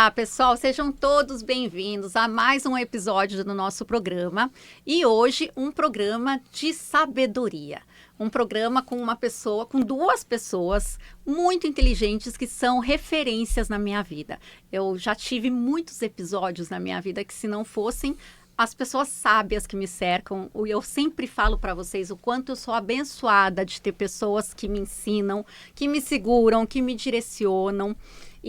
Olá, pessoal, sejam todos bem-vindos a mais um episódio do nosso programa. E hoje um programa de sabedoria. Um programa com duas pessoas muito inteligentes que são referências na minha vida. Eu já tive muitos episódios na minha vida que, se não fossem as pessoas sábias que me cercam, eu sempre falo para vocês o quanto eu sou abençoada de ter pessoas que me ensinam, que me seguram, que me direcionam.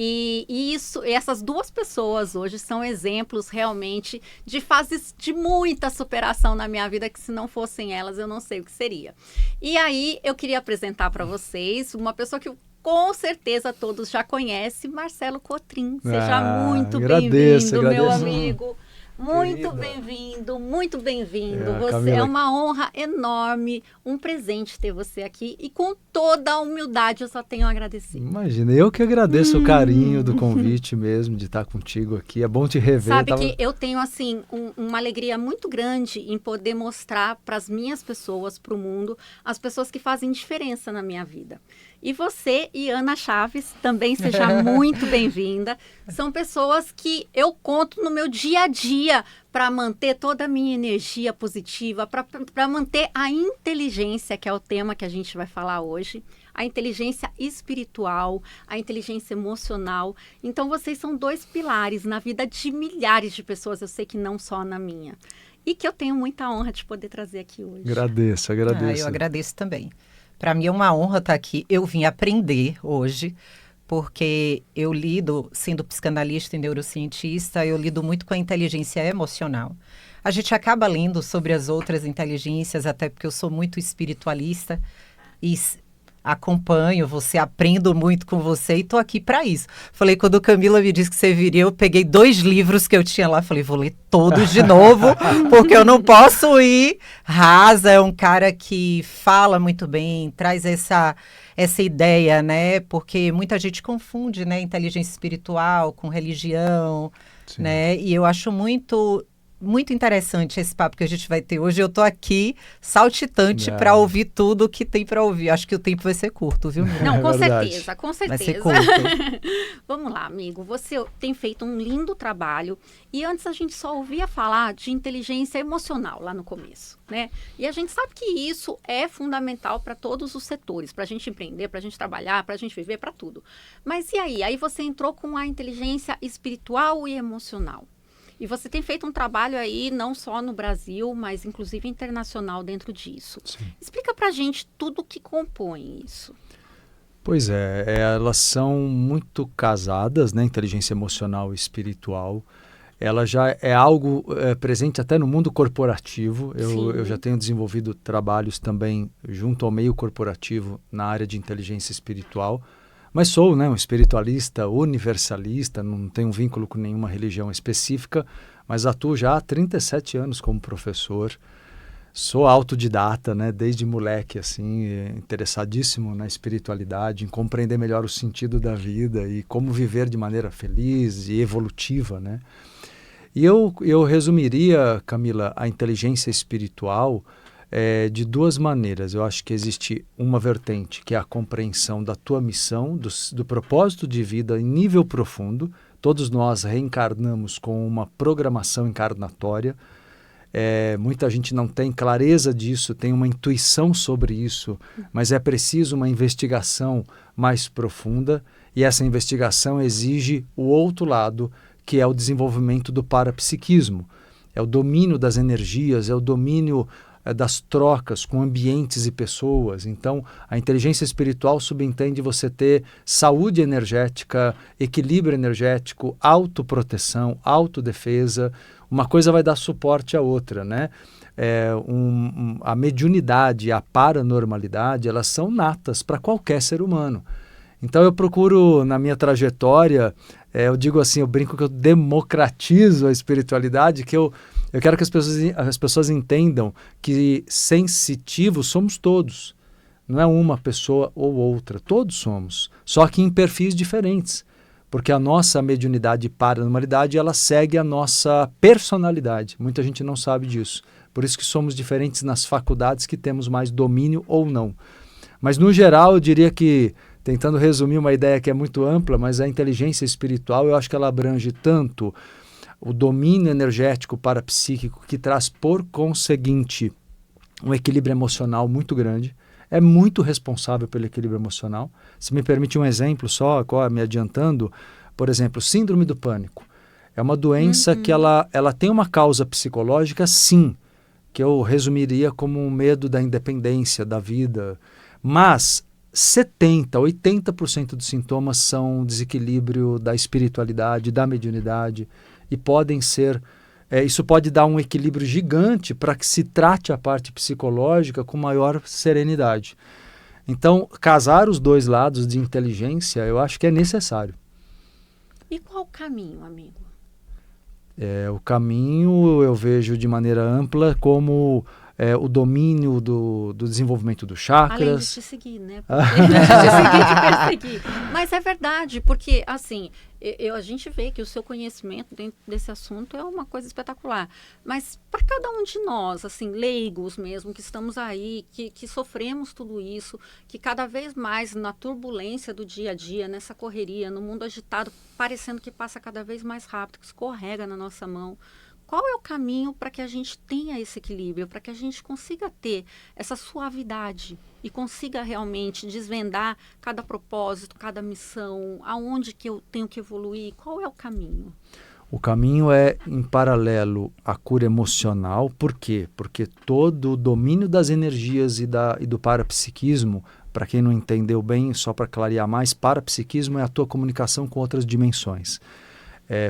E essas duas pessoas hoje são exemplos realmente de fases de muita superação na minha vida, que se não fossem elas eu não sei o que seria. E aí eu queria apresentar para vocês uma pessoa que com certeza todos já conhecem, Marcelo Cotrim. Seja muito bem-vindo, meu amigo. Muito bem-vindo, muito bem-vindo. Você Camila, é uma honra enorme, um presente ter você aqui e com toda a humildade eu só tenho a agradecer. Imagina, eu que agradeço o carinho do convite mesmo, de estar contigo aqui. É bom te rever. Sabe que eu tenho, assim, uma alegria muito grande em poder mostrar para as minhas pessoas, para o mundo, as pessoas que fazem diferença na minha vida. E você e Ana Chaves, também seja muito bem-vinda. São pessoas que eu conto no meu dia a dia para manter toda a minha energia positiva, para manter a inteligência, que é o tema que a gente vai falar hoje, a inteligência espiritual, a inteligência emocional. Então, vocês são dois pilares na vida de milhares de pessoas, eu sei que não só na minha. E que eu tenho muita honra de poder trazer aqui hoje. Agradeço. Eu agradeço também. Para mim é uma honra estar aqui. Eu vim aprender hoje, porque eu lido, sendo psicanalista e neurocientista, eu lido muito com a inteligência emocional. A gente acaba lendo sobre as outras inteligências, até porque eu sou muito espiritualista e acompanho você, aprendo muito com você e estou aqui para isso. Falei, quando a Camila me disse que você viria, eu peguei 2 livros que eu tinha lá, falei, vou ler todos de novo, porque eu não posso ir rasa. É um cara que fala muito bem, traz essa ideia, né? Porque muita gente confunde, né, inteligência espiritual com religião, Sim. Né? E eu acho muito interessante esse papo que a gente vai ter hoje. Eu tô aqui saltitante para ouvir tudo que tem para ouvir. Acho que o tempo vai ser curto, viu? Não, com certeza, com certeza. Vai ser curto. Vamos lá, amigo. Você tem feito um lindo trabalho e antes a gente só ouvia falar de inteligência emocional lá no começo, né? E a gente sabe que isso é fundamental para todos os setores, para a gente empreender, para a gente trabalhar, para a gente viver, para tudo. Mas e aí? Aí você entrou com a inteligência espiritual e emocional. E você tem feito um trabalho aí, não só no Brasil, mas inclusive internacional dentro disso. Sim. Explica pra gente tudo que compõe isso. Pois elas são muito casadas, né? Inteligência emocional e espiritual. Ela já é algo presente até no mundo corporativo. Eu já tenho desenvolvido trabalhos também junto ao meio corporativo na área de inteligência espiritual. Mas sou, né, um espiritualista universalista, não tenho vínculo com nenhuma religião específica, mas atuo já há 37 anos como professor. Sou autodidata, né, desde moleque, assim, interessadíssimo na espiritualidade, em compreender melhor o sentido da vida e como viver de maneira feliz e evolutiva, né? E eu resumiria, Camila, a inteligência espiritual de 2 maneiras. Eu acho que existe uma vertente, que é a compreensão da tua missão, do propósito de vida em nível profundo. Todos nós reencarnamos com uma programação encarnatória. Muita gente não tem clareza disso, tem uma intuição sobre isso, mas é preciso uma investigação mais profunda, e essa investigação exige o outro lado, que é o desenvolvimento do parapsiquismo. É o domínio das energias, é o domínio das trocas com ambientes e pessoas. Então, a inteligência espiritual subentende você ter saúde energética, equilíbrio energético, autoproteção, autodefesa. Uma coisa vai dar suporte à outra, né? A mediunidade e a paranormalidade, elas são natas para qualquer ser humano. Então, eu procuro, na minha trajetória, eu digo assim, eu brinco que eu democratizo a espiritualidade, que eu quero que as pessoas entendam que sensitivos somos todos. Não é uma pessoa ou outra, todos somos, só que em perfis diferentes. Porque a nossa mediunidade e paranormalidade, ela segue a nossa personalidade. Muita gente não sabe disso. Por isso que somos diferentes nas faculdades que temos mais domínio ou não. Mas, no geral, eu diria que tentando resumir uma ideia que é muito ampla, mas a inteligência espiritual, eu acho que ela abrange tanto o domínio energético parapsíquico, que traz, por conseguinte, um equilíbrio emocional muito grande, é muito responsável pelo equilíbrio emocional. Se me permite um exemplo só, me adiantando, por exemplo, síndrome do pânico. É uma doença que ela tem uma causa psicológica, sim, que eu resumiria como um medo da independência, da vida, mas 70%, 80% dos sintomas são desequilíbrio da espiritualidade, da mediunidade, e podem ser, isso pode dar um equilíbrio gigante para que se trate a parte psicológica com maior serenidade. Então, casar os dois lados de inteligência, eu acho que é necessário. E qual o caminho, amigo? O caminho eu vejo de maneira ampla como o domínio do desenvolvimento dos chakras. Além de te seguir, né? Te perseguir. Mas é verdade, porque assim, a gente vê que o seu conhecimento dentro desse assunto é uma coisa espetacular. Mas para cada um de nós, assim, leigos mesmo, que estamos aí, que sofremos tudo isso, que cada vez mais na turbulência do dia a dia, nessa correria, no mundo agitado, parecendo que passa cada vez mais rápido, que escorrega na nossa mão. Qual é o caminho para que a gente tenha esse equilíbrio, para que a gente consiga ter essa suavidade e consiga realmente desvendar cada propósito, cada missão, aonde que eu tenho que evoluir? Qual é o caminho? O caminho é em paralelo à cura emocional. Por quê? Porque todo o domínio das energias e do parapsiquismo, para quem não entendeu bem, só para clarear mais, parapsiquismo é a tua comunicação com outras dimensões.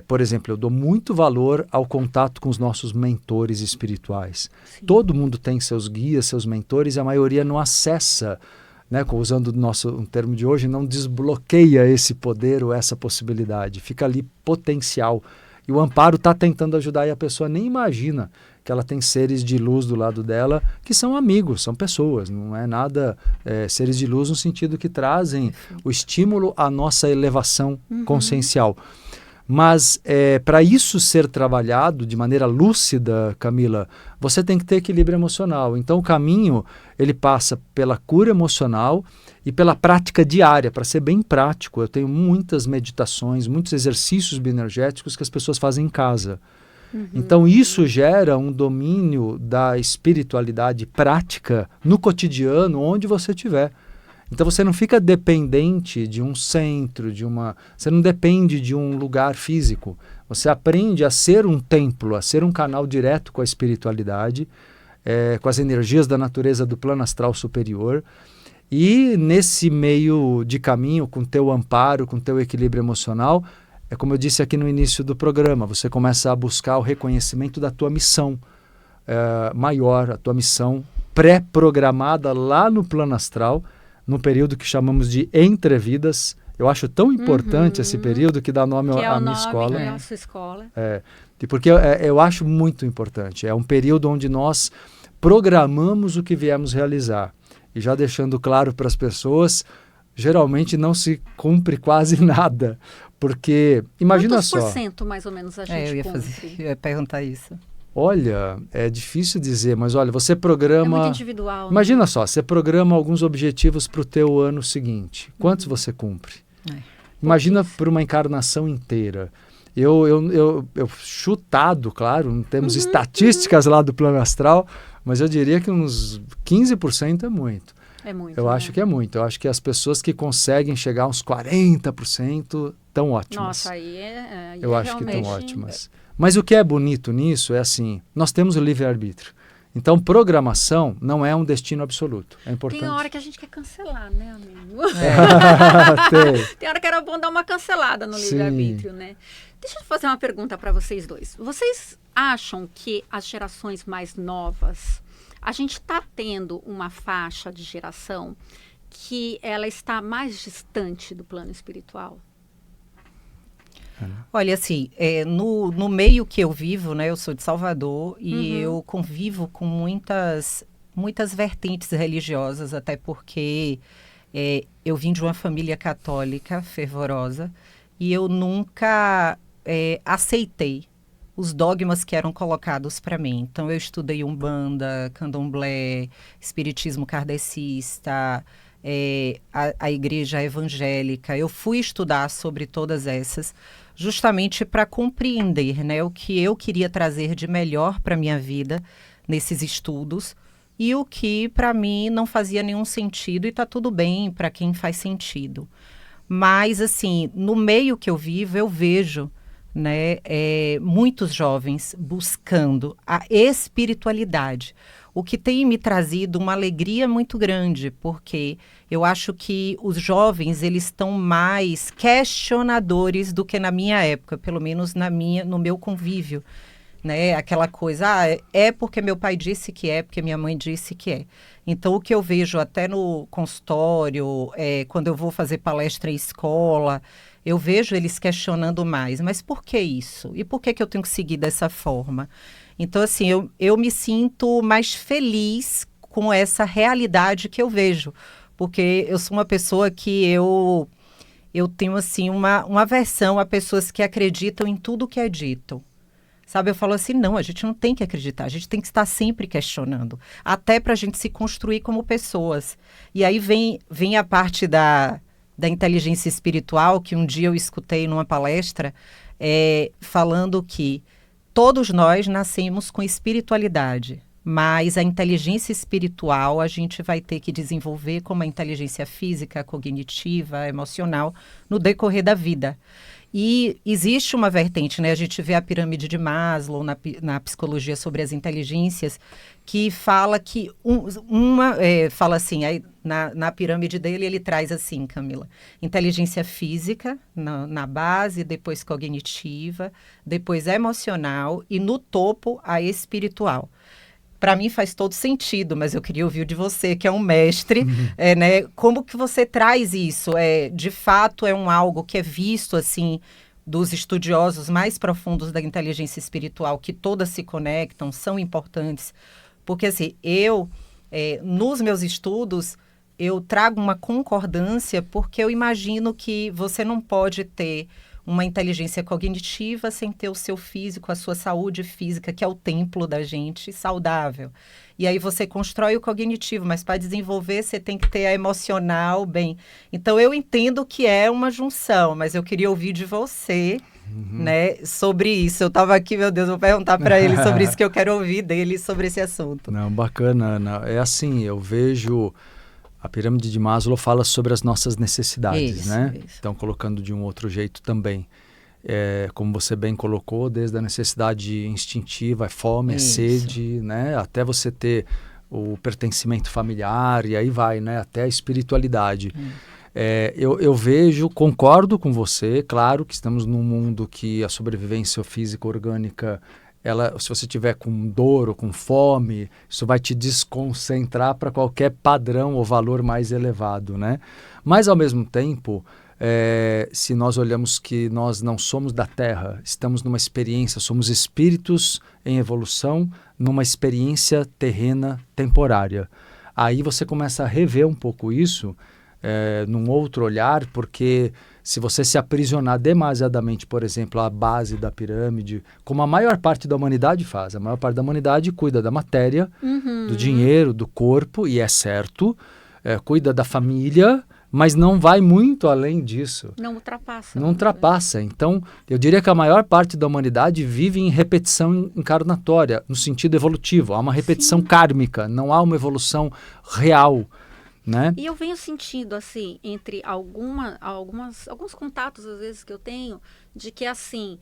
Por exemplo, eu dou muito valor ao contato com os nossos mentores espirituais. Sim. Todo mundo tem seus guias, seus mentores, e a maioria não acessa, né, usando um termo de hoje, não desbloqueia esse poder ou essa possibilidade. Fica ali potencial. E o amparo está tentando ajudar e a pessoa nem imagina que ela tem seres de luz do lado dela que são amigos, são pessoas. Não é nada seres de luz no sentido que trazem o estímulo à nossa elevação consciencial. Mas para isso ser trabalhado de maneira lúcida, Camila, você tem que ter equilíbrio emocional. Então o caminho, ele passa pela cura emocional e pela prática diária, para ser bem prático. Eu tenho muitas meditações, muitos exercícios bioenergéticos que as pessoas fazem em casa. Então isso gera um domínio da espiritualidade prática no cotidiano, onde você estiver. Então você não fica dependente de um centro, você não depende de um lugar físico. Você aprende a ser um templo, a ser um canal direto com a espiritualidade, com as energias da natureza do plano astral superior. E nesse meio de caminho, com teu amparo, com teu equilíbrio emocional, é como eu disse aqui no início do programa, você começa a buscar o reconhecimento da tua missão maior, a tua missão pré-programada lá no plano astral, no período que chamamos de entrevidas. Eu acho tão importante esse período que dá nome à minha escola. Que é a nossa escola. E porque eu acho muito importante. É um período onde nós programamos o que viemos realizar. E já deixando claro para as pessoas, geralmente não se cumpre quase nada. Porque, imagina só... Quantos por cento mais ou menos a gente eu ia perguntar isso. Olha, é difícil dizer, mas olha, você programa... É muito individual. Imagina só, você programa alguns objetivos para o teu ano seguinte. Quantos você cumpre? Imagina por uma encarnação inteira. Eu chutado, claro, não temos estatísticas lá do plano astral, mas eu diria que uns 15% é muito. É muito. Eu acho que é muito. Eu acho que as pessoas que conseguem chegar a uns 40% estão ótimas. Nossa, eu acho que estão ótimas. Mas o que é bonito nisso é assim, nós temos o livre-arbítrio. Então, programação não é um destino absoluto. É importante. Tem hora que a gente quer cancelar, né, amigo? Tem hora que era bom dar uma cancelada no livre-arbítrio, né? Deixa eu fazer uma pergunta para vocês dois. Vocês acham que as gerações mais novas, a gente está tendo uma faixa de geração que ela está mais distante do plano espiritual? Olha, assim, no meio que eu vivo, né, eu sou de Salvador e eu convivo com muitas vertentes religiosas, até porque eu vim de uma família católica fervorosa e eu nunca aceitei os dogmas que eram colocados para mim. Então, eu estudei Umbanda, Candomblé, Espiritismo kardecista, a igreja evangélica. Eu fui estudar sobre todas essas, justamente para compreender, né, o que eu queria trazer de melhor para a minha vida nesses estudos e o que para mim não fazia nenhum sentido, e está tudo bem para quem faz sentido. Mas, assim, no meio que eu vivo, eu vejo, né, muitos jovens buscando a espiritualidade, o que tem me trazido uma alegria muito grande, porque eu acho que os jovens, eles estão mais questionadores do que na minha época, pelo menos no meu convívio, né? Aquela coisa, é porque meu pai disse que é, porque minha mãe disse que é. Então, o que eu vejo até no consultório, quando eu vou fazer palestra em escola, eu vejo eles questionando mais. Mas por que isso? E por que eu tenho que seguir dessa forma? Então, assim, eu me sinto mais feliz com essa realidade que eu vejo. Porque eu sou uma pessoa que eu tenho, assim, uma aversão a pessoas que acreditam em tudo que é dito. Sabe, eu falo assim, não, a gente não tem que acreditar, a gente tem que estar sempre questionando, até para a gente se construir como pessoas. E aí vem a parte da inteligência espiritual, que um dia eu escutei numa palestra, falando que todos nós nascemos com espiritualidade, mas a inteligência espiritual a gente vai ter que desenvolver como a inteligência física, cognitiva, emocional, no decorrer da vida. E existe uma vertente, né? A gente vê a pirâmide de Maslow na psicologia sobre as inteligências, que fala que fala assim, aí na pirâmide dele ele traz assim, Camila, inteligência física na base, depois cognitiva, depois emocional e no topo a espiritual. Para mim faz todo sentido, mas eu queria ouvir de você, que é um mestre, né? Como que você traz isso? De fato, algo que é visto, assim, dos estudiosos mais profundos da inteligência espiritual, que todas se conectam, são importantes. Porque, assim, nos meus estudos, eu trago uma concordância, porque eu imagino que você não pode ter uma inteligência cognitiva sem ter o seu físico, a sua saúde física, que é o templo da gente, saudável. E aí você constrói o cognitivo, mas para desenvolver você tem que ter a emocional bem. Então eu entendo que é uma junção, mas eu queria ouvir de você, né, sobre isso. Eu estava aqui, meu Deus, vou perguntar para ele sobre isso, que eu quero ouvir dele sobre esse assunto. Não, bacana, Ana. É assim, eu vejo... A pirâmide de Maslow fala sobre as nossas necessidades, né? Isso. Então, colocando de um outro jeito também. Como você bem colocou, desde a necessidade instintiva, é fome, é sede, né? Até você ter o pertencimento familiar, e aí vai, né? Até a espiritualidade. Eu vejo, concordo com você, claro que estamos num mundo que a sobrevivência física orgânica... se você tiver com dor ou com fome, isso vai te desconcentrar para qualquer padrão ou valor mais elevado, né? Mas, ao mesmo tempo, se nós olhamos que nós não somos da Terra, estamos numa experiência, somos espíritos em evolução, numa experiência terrena temporária. Aí você começa a rever um pouco isso, num outro olhar, porque... Se você se aprisionar demasiadamente, por exemplo, à base da pirâmide, como a maior parte da humanidade faz, a maior parte da humanidade cuida da matéria, do dinheiro, do corpo, e é certo, cuida da família, mas não vai muito além disso. Não ultrapassa. Não ultrapassa. Então, eu diria que a maior parte da humanidade vive em repetição encarnatória, no sentido evolutivo. Há uma repetição kármica, não há uma evolução real. Né? E eu venho sentindo, assim, entre alguns contatos, às vezes, que eu tenho, de que, assim,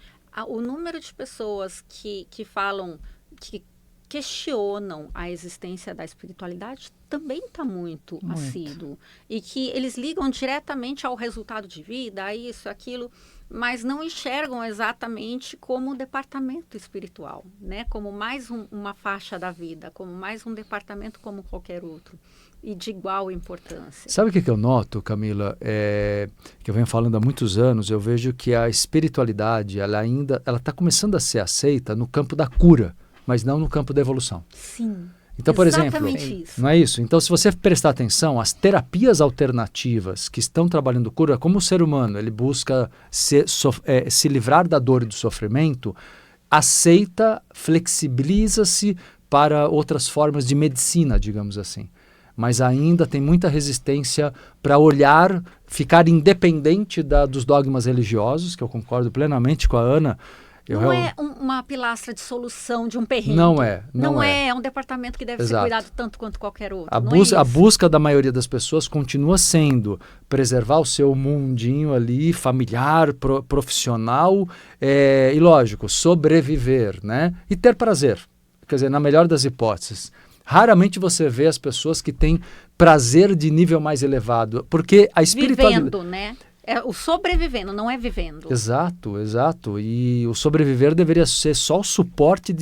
o número de pessoas que falam, que questionam a existência da espiritualidade também está muito assíduo. E que eles ligam diretamente ao resultado de vida, a isso, aquilo, mas não enxergam exatamente como um departamento espiritual, né? Como mais uma faixa da vida, como mais um departamento como qualquer outro. E de igual importância. Sabe o que eu noto, Camila? Que eu venho falando há muitos anos, eu vejo que a espiritualidade, ela está começando a ser aceita no campo da cura, mas não no campo da evolução. Sim. Então, por exemplo, isso. Não é isso? Então, se você prestar atenção, as terapias alternativas que estão trabalhando cura, como o ser humano, ele busca se livrar da dor e do sofrimento, aceita, flexibiliza-se para outras formas de medicina, digamos assim. mas ainda tem muita resistência para olhar, ficar independente dos dogmas religiosos, que eu concordo plenamente com a Ana. Não é uma pilastra de solução de um perrengue. Não é. É um departamento que deve ser cuidado tanto quanto qualquer outro. A busca da maioria das pessoas continua sendo preservar o seu mundinho ali, familiar, profissional, e lógico, sobreviver, né? E ter prazer. Quer dizer, na melhor das hipóteses. Raramente você vê as pessoas que têm prazer de nível mais elevado, porque a espiritualidade... Vivendo, né? É o sobrevivendo, não é vivendo. Exato, exato. E o sobreviver deveria ser só o suporte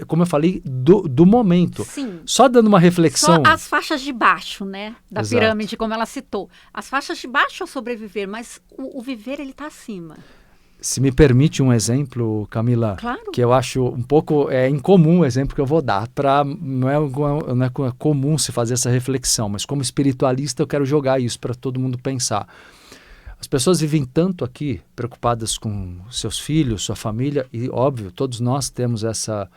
como eu falei, do momento. Sim. Só dando uma reflexão. Só as faixas de baixo, né? Da pirâmide, como ela citou. As faixas de baixo é o sobreviver, mas o viver, ele está acima. Se me permite um exemplo, Camila, claro. Que eu acho um pouco incomum o exemplo que eu vou dar. Não é comum se fazer essa reflexão, mas como espiritualista eu quero jogar isso para todo mundo pensar. As pessoas vivem tanto aqui, preocupadas com seus filhos, sua família, e óbvio, todos nós temos essa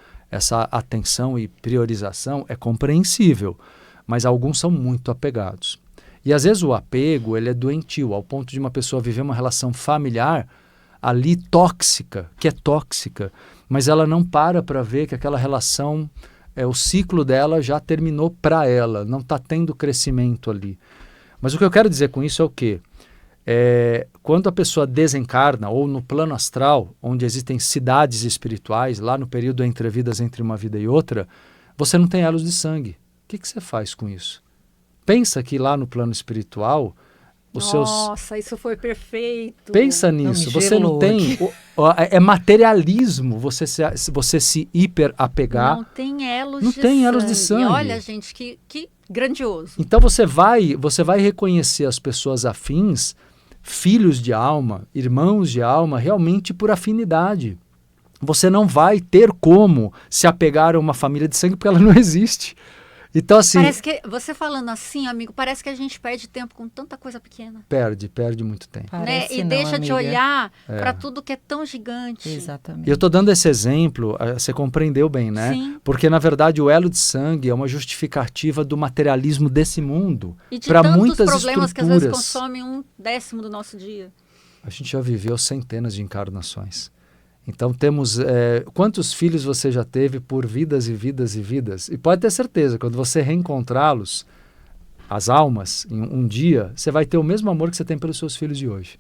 atenção e priorização, é compreensível, mas alguns são muito apegados. E às vezes o apego, ele é doentio, ao ponto de uma pessoa viver uma relação familiar ali tóxica, mas ela não para ver que aquela relação, o ciclo dela já terminou para ela, não está tendo crescimento ali. Mas o que eu quero dizer com isso é o quê? Quando a pessoa desencarna, ou no plano astral, onde existem cidades espirituais, lá no período entre vidas, entre uma vida e outra, você não tem elos de sangue. O que você faz com isso? Pensa que lá no plano espiritual, Nossa, isso foi perfeito. Pensa nisso, você não tem... É materialismo você se hiperapegar. Não tem elos de sangue. Olha, gente, que grandioso. Então você vai reconhecer as pessoas afins, filhos de alma, irmãos de alma, realmente por afinidade. Você não vai ter como se apegar a uma família de sangue porque ela não existe. Então, assim... Parece que, você falando assim, amigo, parece que a gente perde tempo com tanta coisa pequena. Perde muito tempo. Né? E deixa de olhar para tudo que é tão gigante. Exatamente. E eu estou dando esse exemplo, você compreendeu bem, né? Sim. Porque, na verdade, o elo de sangue é uma justificativa do materialismo desse mundo. E de para tantos muitas problemas estruturas. Que às vezes consomem 1/10 do nosso dia. A gente já viveu centenas de encarnações. Então temos... quantos filhos você já teve por vidas e vidas e vidas? E pode ter certeza, quando você reencontrá-los, as almas, em um dia, você vai ter o mesmo amor que você tem pelos seus filhos de hoje.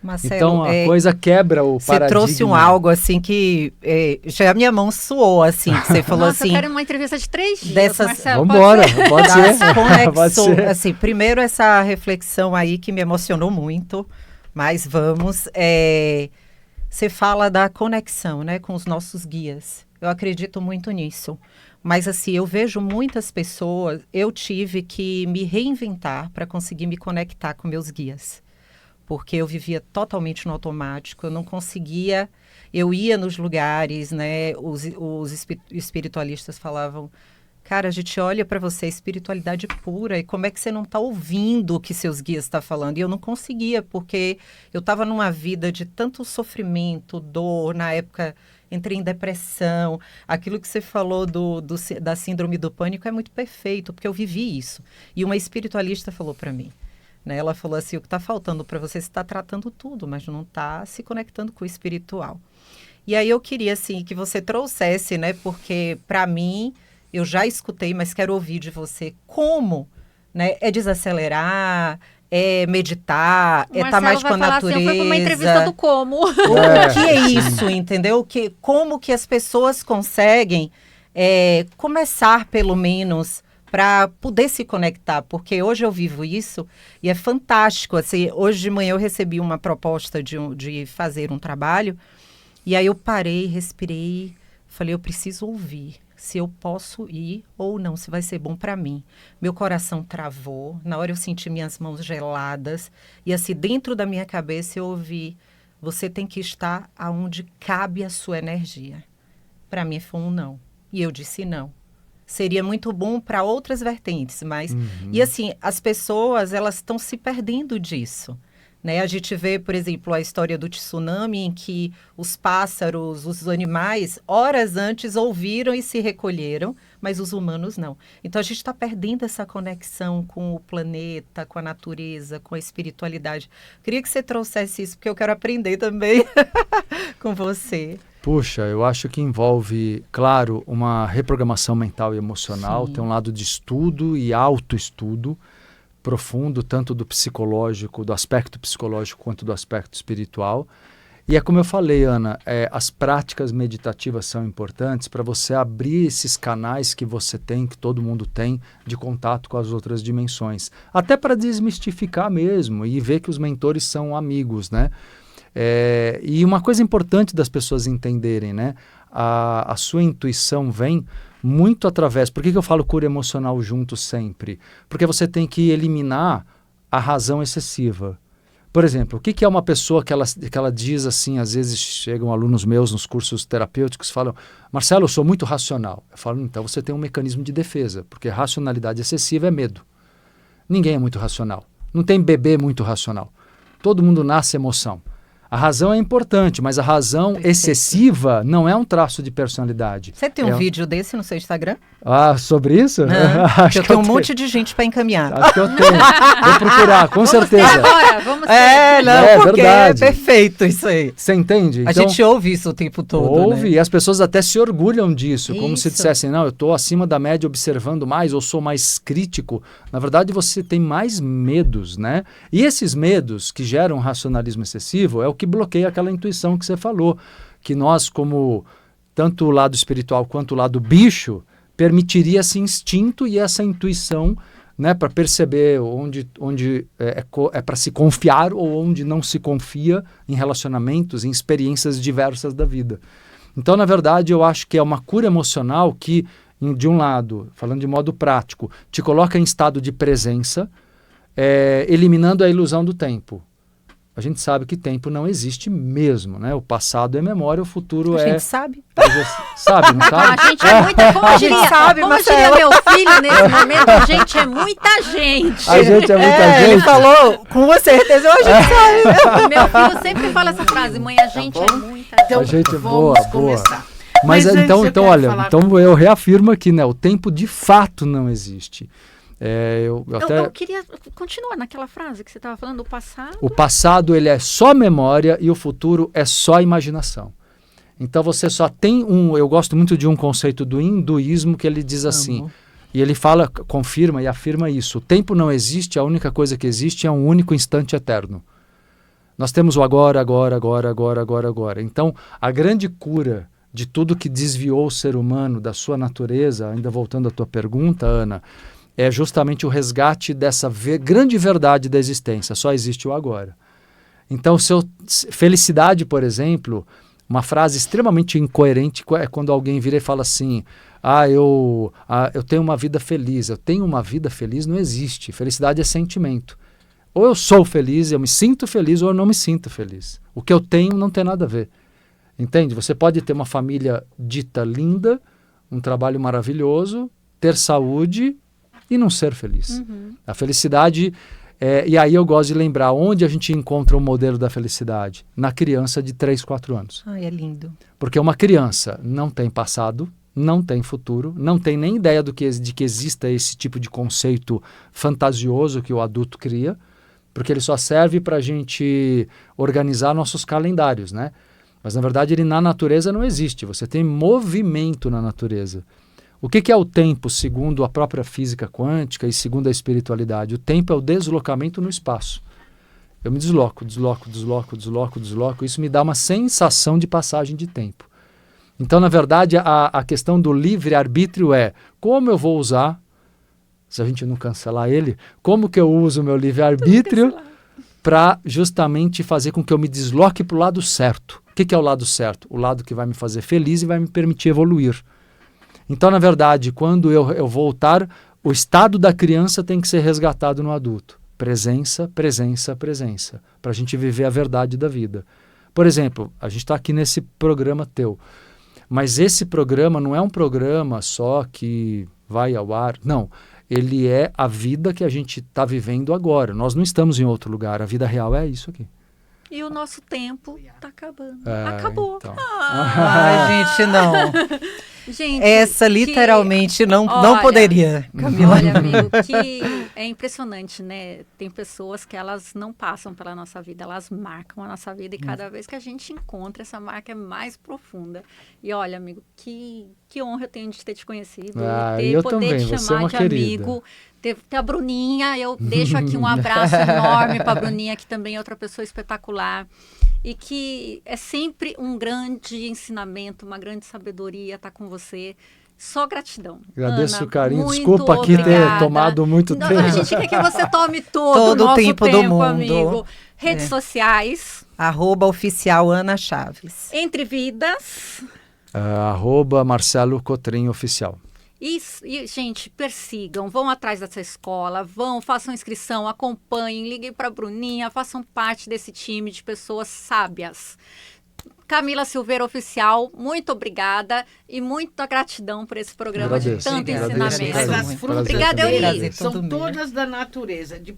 Marcelo, então a coisa quebra o paradigma. Você trouxe algo assim que já a minha mão suou, assim, que você falou Nossa, assim... eu quero uma entrevista de 3 dias, Marcelo. Vamos embora, pode ser. Pode ser. Assim, primeiro essa reflexão aí que me emocionou muito, mas vamos... Você fala da conexão, né, com os nossos guias. Eu acredito muito nisso. Mas, assim, eu vejo muitas pessoas... Eu tive que me reinventar para conseguir me conectar com meus guias. Porque eu vivia totalmente no automático. Eu não conseguia... Eu ia nos lugares, né? Os espiritualistas falavam... Cara, a gente olha para você, espiritualidade pura, e como é que você não está ouvindo o que seus guias estão falando? E eu não conseguia, porque eu estava numa vida de tanto sofrimento, dor, na época entrei em depressão. Aquilo que você falou da síndrome do pânico é muito perfeito, porque eu vivi isso. E uma espiritualista falou para mim, né? Ela falou assim, o que está faltando para você está tratando tudo, mas não está se conectando com o espiritual. E aí eu queria, assim, que você trouxesse, né? Porque, para mim... Eu já escutei, mas quero ouvir de você como, né? É desacelerar, é meditar, é estar mais com a natureza. Assim, foi para uma entrevista do como. O que é isso, entendeu? Como que as pessoas conseguem começar, pelo menos, para poder se conectar? Porque hoje eu vivo isso e é fantástico. Assim, hoje de manhã eu recebi uma proposta de fazer um trabalho e aí eu parei, respirei, falei, eu preciso ouvir. Se eu posso ir ou não, se vai ser bom para mim. Meu coração travou, na hora eu senti minhas mãos geladas, e assim, dentro da minha cabeça eu ouvi, você tem que estar aonde cabe a sua energia. Para mim foi um não, e eu disse não. Seria muito bom para outras vertentes, mas... E assim, as pessoas, elas estão se perdendo disso, né? A gente vê, por exemplo, a história do tsunami, em que os pássaros, os animais, horas antes ouviram e se recolheram, mas os humanos não. Então, a gente está perdendo essa conexão com o planeta, com a natureza, com a espiritualidade. Queria que você trouxesse isso, porque eu quero aprender também com você. Puxa, eu acho que envolve, claro, uma reprogramação mental e emocional. Sim. Tem um lado de estudo e autoestudo profundo, tanto do psicológico, do aspecto psicológico, quanto do aspecto espiritual. E é como eu falei, Ana, as práticas meditativas são importantes para você abrir esses canais que você tem, que todo mundo tem, de contato com as outras dimensões. Até para desmistificar mesmo e ver que os mentores são amigos, né? E uma coisa importante das pessoas entenderem, né? A sua intuição vem muito através... Por que eu falo cura emocional junto sempre? Porque você tem que eliminar a razão excessiva. Por exemplo, o que é uma pessoa que ela diz assim, às vezes chegam alunos meus nos cursos terapêuticos e falam: Marcelo, eu sou muito racional. Eu falo, então você tem um mecanismo de defesa, porque racionalidade excessiva é medo. Ninguém é muito racional. Não tem bebê muito racional. Todo mundo nasce emoção. A razão é importante, mas a razão excessiva não é um traço de personalidade. Você tem um vídeo desse no seu Instagram? Ah, sobre isso? Acho eu tenho um monte de gente para encaminhar. Acho que eu tenho. Vou procurar, com certeza. Agora, vamos ter. Porque verdade. É perfeito isso aí. Você entende? A gente ouve isso o tempo todo, ouve, né? E as pessoas até se orgulham disso, como se Isso. dissessem, não, eu estou acima da média observando mais, ou sou mais crítico. Na verdade, você tem mais medos, né? E esses medos que geram racionalismo excessivo é o que bloqueia aquela intuição que você falou, que nós, como tanto o lado espiritual quanto o lado bicho, permitiria esse instinto e essa intuição, né, para perceber onde é para se confiar ou onde não se confia em relacionamentos, em experiências diversas da vida. Então, na verdade, eu acho que é uma cura emocional que, de um lado, falando de modo prático, te coloca em estado de presença, eliminando a ilusão do tempo. A gente sabe que tempo não existe mesmo, né? O passado é memória, o futuro A é... gente sabe. Sabe, não sabe? A gente é muita... Como diria, sabe, como Marcelo. diria meu filho nesse momento, a gente é muita gente. A gente é muita gente. Ele falou, com certeza, a gente sabe. Meu filho sempre fala essa frase, mãe, a gente é muita gente. A gente é vamos boa. começar. Mas antes então eu quero olha, falar então eu reafirmo aqui, né? O tempo de fato não existe. Eu queria... Continua naquela frase que você estava falando, o passado... O passado, ele é só memória e o futuro é só imaginação. Então você só tem eu gosto muito de um conceito do hinduísmo que ele diz assim, e ele fala, confirma e afirma isso: o tempo não existe, a única coisa que existe é um único instante eterno. Nós temos o agora. Então, a grande cura de tudo que desviou o ser humano da sua natureza, ainda voltando à tua pergunta, Ana, é justamente o resgate dessa grande verdade da existência. Só existe o agora. Então, felicidade, por exemplo, uma frase extremamente incoerente é quando alguém vira e fala assim: eu tenho uma vida feliz. Eu tenho uma vida feliz, não existe. Felicidade é sentimento. Ou eu sou feliz, eu me sinto feliz, ou eu não me sinto feliz. O que eu tenho não tem nada a ver. Entende? Você pode ter uma família dita linda, um trabalho maravilhoso, ter saúde e não ser feliz. A felicidade, e aí eu gosto de lembrar onde a gente encontra o modelo da felicidade. Na criança de 3, 4 anos. Ai, é lindo. Porque uma criança não tem passado, não tem futuro, não tem nem ideia de que exista esse tipo de conceito fantasioso que o adulto cria, porque ele só serve para a gente organizar nossos calendários, né? Mas, na verdade, ele na natureza não existe. Você tem movimento na natureza. O que é o tempo, segundo a própria física quântica e segundo a espiritualidade? O tempo é o deslocamento no espaço. Eu me desloco. Isso me dá uma sensação de passagem de tempo. Então, na verdade, a questão do livre-arbítrio é como eu vou usar, se a gente não cancelar ele, como que eu uso o meu livre-arbítrio para justamente fazer com que eu me desloque para o lado certo. O que é o lado certo? O lado que vai me fazer feliz e vai me permitir evoluir. Então, na verdade, quando eu voltar, o estado da criança tem que ser resgatado no adulto. Presença, para a gente viver a verdade da vida. Por exemplo, a gente está aqui nesse programa teu, mas esse programa não é um programa só que vai ao ar. Não, ele é a vida que a gente está vivendo agora. Nós não estamos em outro lugar, a vida real é isso aqui. E o nosso tempo está acabando. É, Acabou. então. Ai, gente, não. Gente, Essa literalmente não olha, poderia, Camila. Olha, amigo, que é impressionante, né? Tem pessoas que elas não passam pela nossa vida, elas marcam a nossa vida e cada vez que a gente encontra, essa marca é mais profunda. E olha, amigo, que honra eu tenho de ter te conhecido, eu poder também, te você é chamar uma de querida. amigo. Ter a Bruninha, eu deixo aqui um abraço enorme para a Bruninha, que também é outra pessoa espetacular. E que é sempre um grande ensinamento, uma grande sabedoria estar com você. Só gratidão. Agradeço Ana, o carinho. muito Desculpa aqui ter obrigada. tomado muito tempo. A gente quer que você tome todo o o nosso tempo do mundo. amigo. Redes sociais. @oficial Ana Chaves. Entre Vidas. @Marcelo Cotrim Oficial. E, gente, persigam, vão atrás dessa escola, façam inscrição, acompanhem, liguem para a Bruninha, façam parte desse time de pessoas sábias. Camila Silveira Oficial, muito obrigada e muita gratidão por esse programa de tanto ensinamento. Mas as frutas Obrigada, dele Euri. são todas da natureza, de